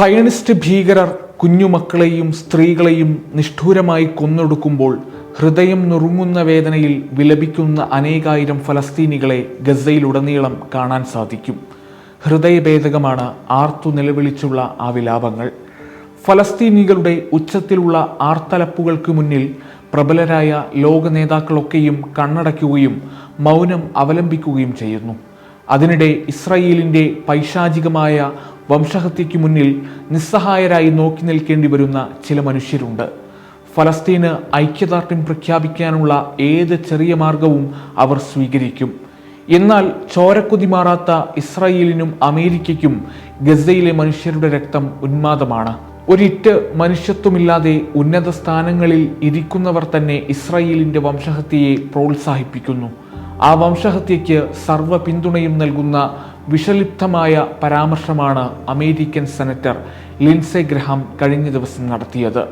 Zionist ഭീകരർ കുഞ്ഞുമക്കളെയും സ്ത്രീകളെയും നിഷ്ഠൂരമായി കൊന്നൊടുക്കുമ്പോൾ ഹൃദയം നുറുങ്ങുന്ന വേദനയിൽ വിലപിക്കുന്ന അനേകായിരം ഫലസ്തീനികളെ ഗസയിലുടനീളം കാണാൻ സാധിക്കും. ഹൃദയഭേദകമാണ് ആർത്തു നിലവിളിച്ചുള്ള ആ വിലാപങ്ങൾ. ഫലസ്തീനികളുടെ ഉച്ചത്തിലുള്ള ആർത്തലപ്പുകൾക്ക് മുന്നിൽ പ്രബലരായ ലോക നേതാക്കളൊക്കെയും കണ്ണടയ്ക്കുകയും മൗനം അവലംബിക്കുകയും ചെയ്യുന്നു. അതിനിടെ ഇസ്രായേലിൻ്റെ പൈശാചികമായ വംശഹത്യയ്ക്ക് മുന്നിൽ നിസ്സഹായരായി നോക്കി നിൽക്കേണ്ടി വരുന്ന ചില മനുഷ്യരുണ്ട്. ഫലസ്തീന് ഐക്യദാർഢ്യം പ്രഖ്യാപിക്കാനുള്ള ഏത് ചെറിയ മാർഗവും അവർ സ്വീകരിക്കും. എന്നാൽ ചോരക്കൊതി മാറാത്ത ഇസ്രായേലിനും അമേരിക്കയ്ക്കും ഗസയിലെ മനുഷ്യരുടെ രക്തം ഉന്മാദമാണ്. ഒരിറ്റ് മനുഷ്യത്വമില്ലാതെ ഉന്നത സ്ഥാനങ്ങളിൽ ഇരിക്കുന്നവർ തന്നെ ഇസ്രായേലിൻ്റെ വംശഹത്യയെ പ്രോത്സാഹിപ്പിക്കുന്നു. ആ വംശഹത്യയ്ക്ക് സർവ്വ പിന്തുണയും നൽകുന്ന വിഷലിപ്തമായ പരാമർശമാണ് അമേരിക്കൻ സെനറ്റർ ലിൻസെ ഗ്രഹാം കഴിഞ്ഞ ദിവസം നടത്തിയത്.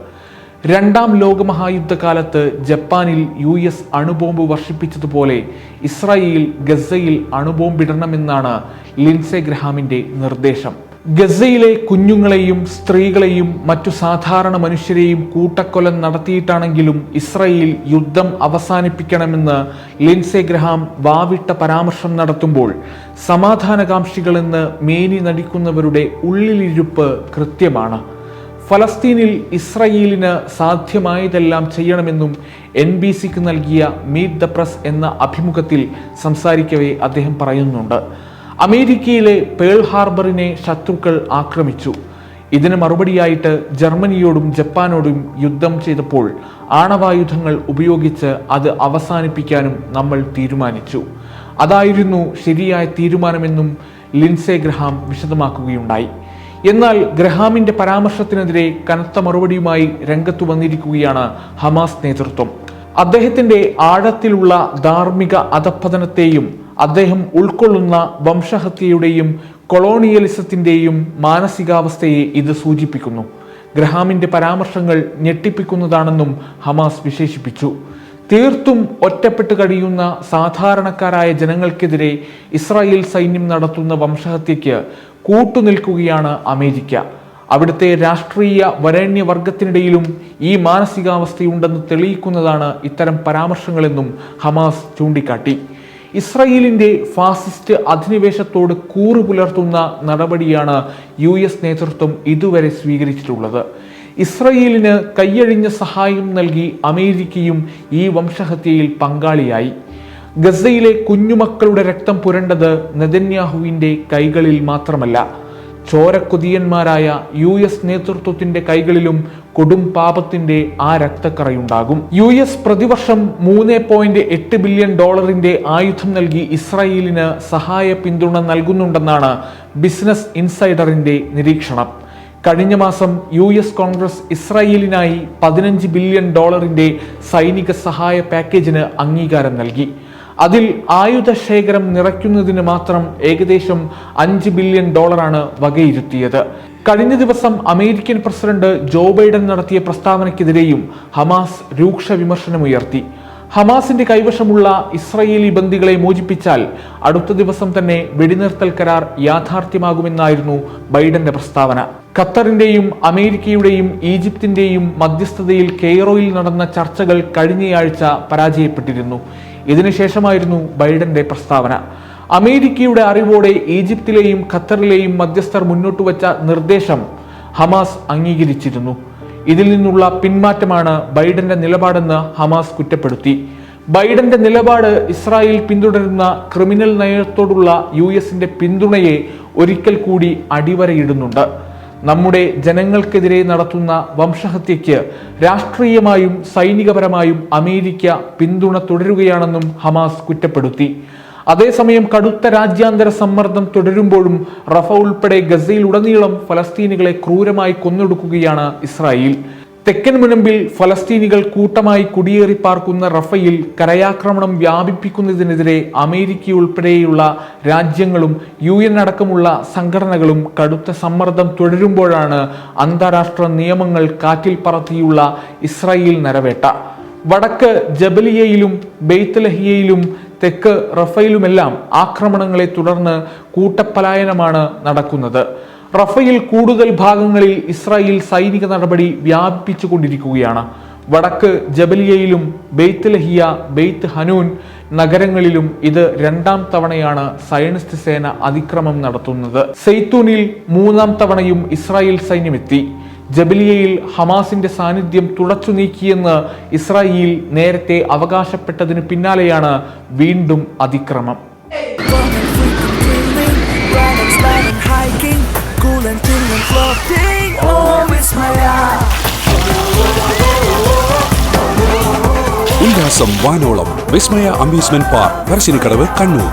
രണ്ടാം ലോകമഹായുദ്ധകാലത്ത് ജപ്പാനിൽ US അണുബോംബ് വർഷിപ്പിച്ചതുപോലെ ഇസ്രായേൽ ഗസയിൽ അണുബോംബിടണമെന്നാണ് ലിൻസെ ഗ്രഹാമിൻ്റെ നിർദ്ദേശം. ഗസയിലെ കുഞ്ഞുങ്ങളെയും സ്ത്രീകളെയും മറ്റു സാധാരണ മനുഷ്യരെയും കൂട്ടക്കൊല നടത്തിയിട്ടാണെങ്കിലും ഇസ്രായേൽ യുദ്ധം അവസാനിപ്പിക്കണമെന്ന് ലിൻസെ ഗ്രഹാം വാവിട്ട പരാമർശം നടത്തുമ്പോൾ സമാധാനകാംക്ഷികളെന്ന് മേനി നടിക്കുന്നവരുടെ ഉള്ളിലിരുപ്പ് കൃത്യമാണ്. ഫലസ്തീനിൽ ഇസ്രായേലിന് സാധ്യമായതെല്ലാം ചെയ്യണമെന്നും NBCക്ക് നൽകിയ മീറ്റ് ദ പ്രസ് എന്ന അഭിമുഖത്തിൽ സംസാരിക്കവേ അദ്ദേഹം പറയുന്നുണ്ട്. അമേരിക്കയിലെ പേൾ ഹാർബറിനെ ശത്രുക്കൾ ആക്രമിച്ചു. ഇതിന് മറുപടിയായിട്ട് ജർമ്മനിയോടും ജപ്പാനോടും യുദ്ധം ചെയ്തപ്പോൾ ആണവായുധങ്ങൾ ഉപയോഗിച്ച് അത് അവസാനിപ്പിക്കാനും നമ്മൾ തീരുമാനിച്ചു. അതായിരുന്നു ശരിയായ തീരുമാനമെന്നും ലിൻസെ ഗ്രഹാം വിശദമാക്കുകയുണ്ടായി. എന്നാൽ ഗ്രഹാമിന്റെ പരാമർശത്തിനെതിരെ കനത്ത മറുപടിയുമായി രംഗത്തു വന്നിരിക്കുകയാണ് ഹമാസ് നേതൃത്വം. അദ്ദേഹത്തിന്റെ ആഴത്തിലുള്ള ധാർമ്മിക അധപ്പതനത്തെയും അദ്ദേഹം ഉൾക്കൊള്ളുന്ന വംശഹത്യയുടെയും കൊളോണിയലിസത്തിൻ്റെയും മാനസികാവസ്ഥയെ ഇത് സൂചിപ്പിക്കുന്നു. ഗ്രഹാമിന്റെ പരാമർശങ്ങൾ ഞെട്ടിപ്പിക്കുന്നതാണെന്നും ഹമാസ് വിശേഷിപ്പിച്ചു. തീർത്തും ഒറ്റപ്പെട്ട് കഴിയുന്ന സാധാരണക്കാരായ ജനങ്ങൾക്കെതിരെ ഇസ്രായേൽ സൈന്യം നടത്തുന്ന വംശഹത്യയ്ക്ക് കൂട്ടുനിൽക്കുകയാണ് അമേരിക്ക. അവിടുത്തെ രാഷ്ട്രീയ വരേണ്യവർഗത്തിനിടയിലും ഈ മാനസികാവസ്ഥയുണ്ടെന്ന് തെളിയിക്കുന്നതാണ് ഇത്തരം പരാമർശങ്ങളെന്നും ഹമാസ് ചൂണ്ടിക്കാട്ടി. ഇസ്രായേലിൻ്റെ ഫാസിസ്റ്റ് അധിനിവേശത്തോട് കൂറു പുലർത്തുന്ന നടപടിയാണ് US നേതൃത്വം ഇതുവരെ സ്വീകരിച്ചിട്ടുള്ളത്. ഇസ്രായേലിന് കയ്യഴിഞ്ഞ സഹായം നൽകി അമേരിക്കയും ഈ വംശഹത്യയിൽ പങ്കാളിയായി. ഗസയിലെ കുഞ്ഞുമക്കളുടെ രക്തം പുരണ്ടത് നെതന്യാഹുവിൻ്റെ കൈകളിൽ മാത്രമല്ല, ചോരക്കൊതിയന്മാരായ US നേതൃത്വത്തിന്റെ കൈകളിലും കൊടും പാപത്തിന്റെ ആ രക്തക്കറയുണ്ടാകും. US പ്രതിവർഷം $3.8 ബില്യൺ ആയുധം നൽകി ഇസ്രായേലിന് സഹായ പിന്തുണ നൽകുന്നുണ്ടെന്നാണ് ബിസിനസ് ഇൻസൈഡറിന്റെ നിരീക്ഷണം. കഴിഞ്ഞ മാസം US കോൺഗ്രസ് ഇസ്രായേലിനായി $15 ബില്യൺ സൈനിക സഹായ പാക്കേജിന് അംഗീകാരം നൽകി. അതിൽ ആയുധ ശേഖരം നിറയ്ക്കുന്നതിന് മാത്രം ഏകദേശം $5 ബില്യൺ വകയിരുത്തിയത്. കഴിഞ്ഞ ദിവസം അമേരിക്കൻ പ്രസിഡന്റ് ജോ ബൈഡൻ നടത്തിയ പ്രസ്താവനയ്ക്കെതിരെയും ഹമാസ് രൂക്ഷ വിമർശനമുയർത്തി. ഹമാസിന്റെ കൈവശമുള്ള ഇസ്രായേലി ബന്ദികളെ മോചിപ്പിച്ചാൽ അടുത്ത ദിവസം തന്നെ വെടിനിർത്തൽ കരാർ യാഥാർത്ഥ്യമാകുമെന്നായിരുന്നു ബൈഡന്റെ പ്രസ്താവന. ഖത്തറിന്റെയും അമേരിക്കയുടെയും ഈജിപ്തിന്റെയും മധ്യസ്ഥതയിൽ കെയ്റോയിൽ നടന്ന ചർച്ചകൾ കഴിഞ്ഞയാഴ്ച പരാജയപ്പെട്ടിരുന്നു. ഇതിനുശേഷമായിരുന്നു ബൈഡന്റെ പ്രസ്താവന. അമേരിക്കയുടെ അറിവോടെ ഈജിപ്തിലെയും ഖത്തറിലെയും മധ്യസ്ഥർ മുന്നോട്ട് വച്ച നിർദ്ദേശം ഹമാസ് അംഗീകരിച്ചിരുന്നു. ഇതിൽ നിന്നുള്ള പിന്മാറ്റമാണ് ബൈഡന്റെ നിലപാടെന്ന് ഹമാസ് കുറ്റപ്പെടുത്തി. ബൈഡന്റെ നിലപാട് ഇസ്രായേൽ പിന്തുടരുന്ന ക്രിമിനൽ നയത്തോടുള്ള USന്റെ പിന്തുണയെ ഒരിക്കൽ കൂടി അടിവരയിടുന്നുണ്ട്. നമ്മുടെ ജനങ്ങൾക്കെതിരെ നടത്തുന്ന വംശഹത്യയ്ക്ക് രാഷ്ട്രീയമായും സൈനികപരമായും അമേരിക്ക പിന്തുണ തുടരുകയാണെന്നും ഹമാസ് കുറ്റപ്പെടുത്തി. അതേസമയം കടുത്ത രാജ്യാന്തര സമ്മർദ്ദം തുടരുമ്പോഴും റഫ ഉൾപ്പെടെ ഗസയിലുടനീളം ഫലസ്തീനികളെ ക്രൂരമായി കൊന്നൊടുക്കുകയാണ് ഇസ്രായേൽ. തെക്കൻ മുനമ്പിൽ ഫലസ്തീനികൾ കൂട്ടമായി കുടിയേറി പാർക്കുന്ന റഫയിൽ കരയാക്രമണം വ്യാപിപ്പിക്കുന്നതിനെതിരെ അമേരിക്കയുൾപ്പെടെയുള്ള രാജ്യങ്ങളും UN അടക്കമുള്ള സംഘടനകളും കടുത്ത സമ്മർദ്ദം തുടരുമ്പോഴാണ് അന്താരാഷ്ട്ര നിയമങ്ങൾ കാറ്റിൽ പറത്തിയുള്ള ഇസ്രായേൽ നരവേട്ട. വടക്ക് ജബലിയയിലും ബെയ്ത്ത്ലഹിയയിലും തെക്ക് റഫയിലുമെല്ലാം ആക്രമണങ്ങളെ തുടർന്ന് കൂട്ടപ്പലായനമാണ് നടക്കുന്നത്. റഫയിൽ കൂടുതൽ ഭാഗങ്ങളിൽ ഇസ്രായേൽ സൈനിക നടപടി വ്യാപിപ്പിച്ചുകൊണ്ടിരിക്കുകയാണ്. വടക്ക് ജബലിയയിലും ബെയ്ത്ത് ലഹിയ, ബെയ്ത്ത് ഹനൂൻ നഗരങ്ങളിലും ഇത് രണ്ടാം തവണയാണ് സയനിസ്റ്റ് സേന അതിക്രമം നടത്തുന്നത്. സെയ്ത്തൂനിൽ മൂന്നാം തവണയും ഇസ്രായേൽ സൈന്യമെത്തി. ജബലിയയിൽ ഹമാസിന്റെ സാന്നിധ്യം തുടച്ചു നീക്കിയെന്ന് ഇസ്രായേൽ നേരത്തെ അവകാശപ്പെട്ടതിന് പിന്നാലെയാണ് വീണ്ടും അതിക്രമം. ഉല്ലാസം വാനോളം വിസ്മയ അമ്യൂസ്മെന്റ് പാർക്ക് പറശ്ശിനിക്കടവ്, കണ്ണൂർ.